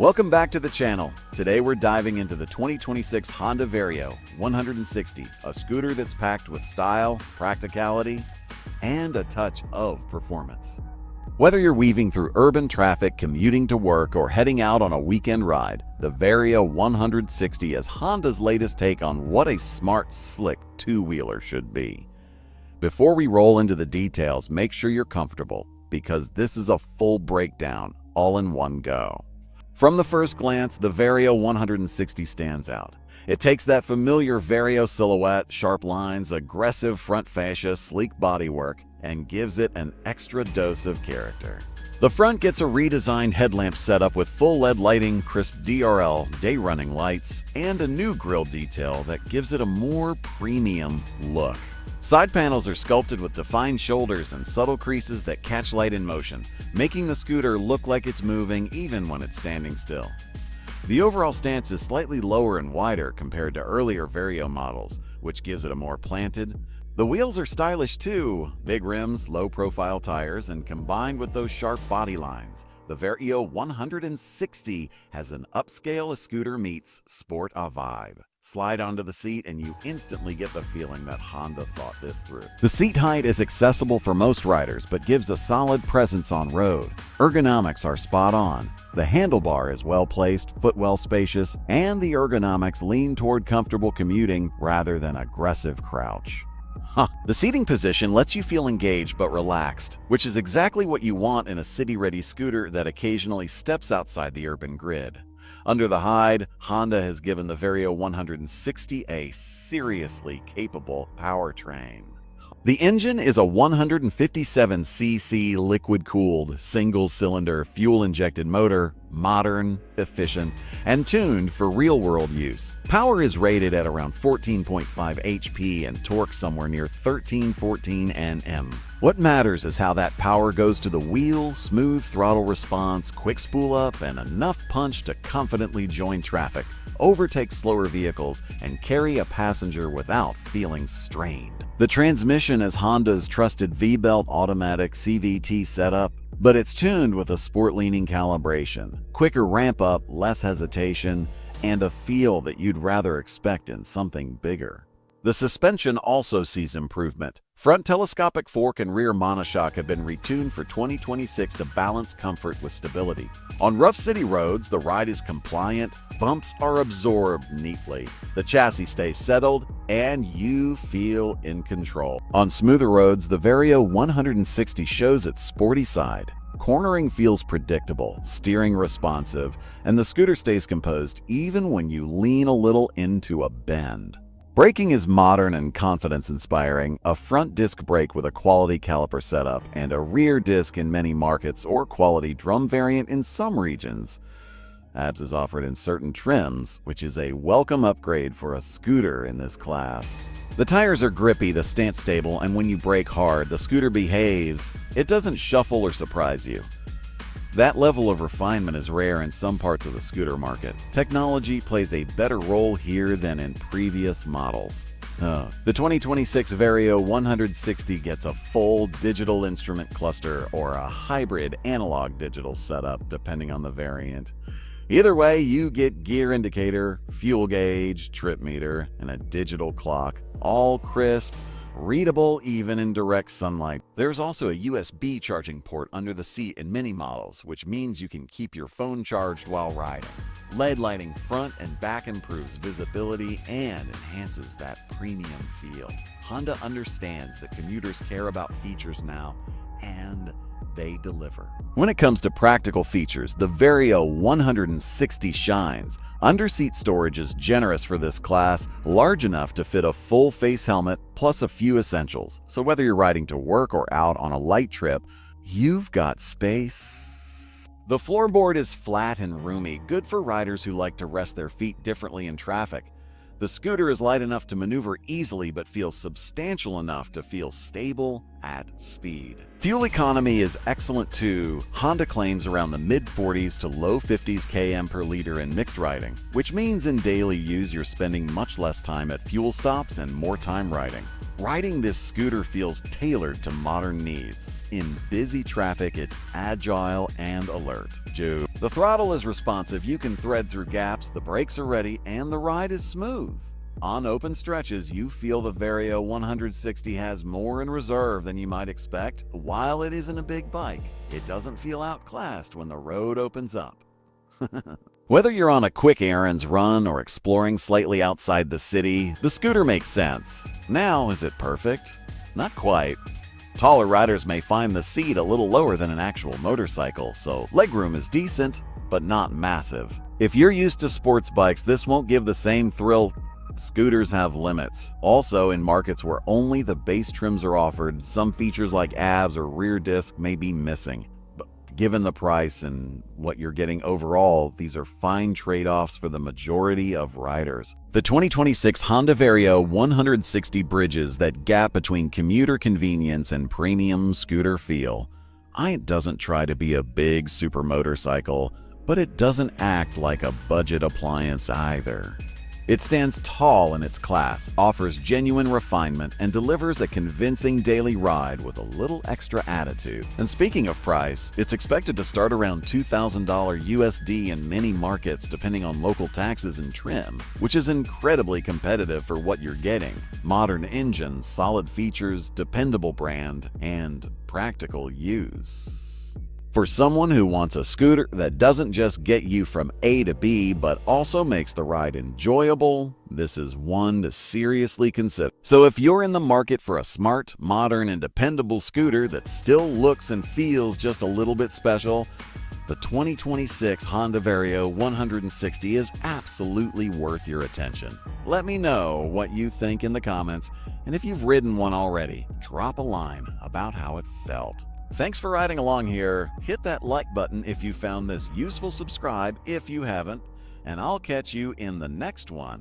Welcome back to the channel. Today we're diving into the 2026 Honda Vario 160, a scooter that's packed with style, practicality, and a touch of performance. Whether you're weaving through urban traffic, commuting to work, or heading out on a weekend ride, the Vario 160 is Honda's latest take on what a smart, slick two-wheeler should be. Before we roll into the details, make sure you're comfortable, because this is a full breakdown, all in one go. From the first glance, the Vario 160 stands out. It takes that familiar Vario silhouette, sharp lines, aggressive front fascia, sleek bodywork, and gives it an extra dose of character. The front gets a redesigned headlamp setup with full LED lighting, crisp DRL day-running lights, and a new grille detail that gives it a more premium look. Side panels are sculpted with defined shoulders and subtle creases that catch light in motion, making the scooter look like it's moving even when it's standing still. The overall stance is slightly lower and wider compared to earlier Vario models, which gives it a more planted. The wheels are stylish too, big rims, low-profile tires, and combined with those sharp body lines, the Vario 160 has an upscale a scooter meets sport a vibe. Slide onto the seat and you instantly get the feeling that Honda thought this through. The seat height is accessible for most riders but gives a solid presence on road. Ergonomics are spot on. The handlebar is well placed, footwell spacious, and the ergonomics lean toward comfortable commuting rather than aggressive crouch. The seating position lets you feel engaged but relaxed, which is exactly what you want in a city-ready scooter that occasionally steps outside the urban grid. Under the hide, Honda has given the Vario 160 a seriously capable powertrain. The engine is a 157cc liquid-cooled, single-cylinder, fuel-injected motor, modern, efficient, and tuned for real-world use. Power is rated at around 14.5 HP and torque somewhere near 1314 Nm. What matters is how that power goes to the wheel, smooth throttle response, quick spool up, and enough punch to confidently join traffic, overtake slower vehicles, and carry a passenger without feeling strained. The transmission is Honda's trusted V-belt automatic CVT setup, but it's tuned with a sport-leaning calibration, quicker ramp-up, less hesitation, and a feel that you'd rather expect in something bigger. The suspension also sees improvement. Front telescopic fork and rear monoshock have been retuned for 2026 to balance comfort with stability. On rough city roads, the ride is compliant, bumps are absorbed neatly, the chassis stays settled, and you feel in control. On smoother roads, the Vario 160 shows its sporty side. Cornering feels predictable, steering responsive, and the scooter stays composed even when you lean a little into a bend. Braking is modern and confidence-inspiring, a front disc brake with a quality caliper setup, and a rear disc in many markets or quality drum variant in some regions. ABS is offered in certain trims, which is a welcome upgrade for a scooter in this class. The tires are grippy, the stance stable, and when you brake hard, the scooter behaves. It doesn't shuffle or surprise you. That level of refinement is rare in some parts of the scooter market. Technology plays a better role here than in previous models. The 2026 Vario 160 gets a full digital instrument cluster or a hybrid analog-digital setup depending on the variant. Either way, you get gear indicator, fuel gauge, trip meter, and a digital clock, all crisp, readable even in direct sunlight. There's also a USB charging port under the seat in many models, which means you can keep your phone charged while riding. LED lighting front and back improves visibility and enhances that premium feel. Honda understands that commuters care about features now, and they deliver. When it comes to practical features, the Vario 160 shines. Underseat storage is generous for this class, large enough to fit a full face helmet plus a few essentials. So whether you're riding to work or out on a light trip, you've got space. The floorboard is flat and roomy, good for riders who like to rest their feet differently in traffic. The scooter is light enough to maneuver easily but feels substantial enough to feel stable at speed. Fuel economy is excellent too. Honda claims around the mid-40s to low 50s km per liter in mixed riding, which means in daily use you're spending much less time at fuel stops and more time riding. Riding this scooter feels tailored to modern needs. In busy traffic, it's agile and alert. The throttle is responsive, you can thread through gaps, the brakes are ready, and the ride is smooth. On open stretches, you feel the Vario 160 has more in reserve than you might expect. While it isn't a big bike, it doesn't feel outclassed when the road opens up. Whether you're on a quick errands run or exploring slightly outside the city, the scooter makes sense. Now, is it perfect? Not quite. Taller riders may find the seat a little lower than an actual motorcycle, so legroom is decent, but not massive. If you're used to sports bikes, this won't give the same thrill. Scooters have limits. Also, in markets where only the base trims are offered, some features like ABS or rear disc may be missing. But given the price and what you're getting overall, these are fine trade-offs for the majority of riders. The 2026 Honda Vario 160 bridges that gap between commuter convenience and premium scooter feel. It doesn't try to be a big super motorcycle, but it doesn't act like a budget appliance either. It stands tall in its class, offers genuine refinement, and delivers a convincing daily ride with a little extra attitude. And speaking of price, it's expected to start around $2,000 USD in many markets depending on local taxes and trim, which is incredibly competitive for what you're getting. Modern engine, solid features, dependable brand, and practical use. For someone who wants a scooter that doesn't just get you from A to B, but also makes the ride enjoyable, this is one to seriously consider. So if you're in the market for a smart, modern, and dependable scooter that still looks and feels just a little bit special, the 2026 Honda Vario 160 is absolutely worth your attention. Let me know what you think in the comments, and if you've ridden one already, drop a line about how it felt. Thanks for riding along here. Hit that like button if you found this useful, subscribe if you haven't, and I'll catch you in the next one.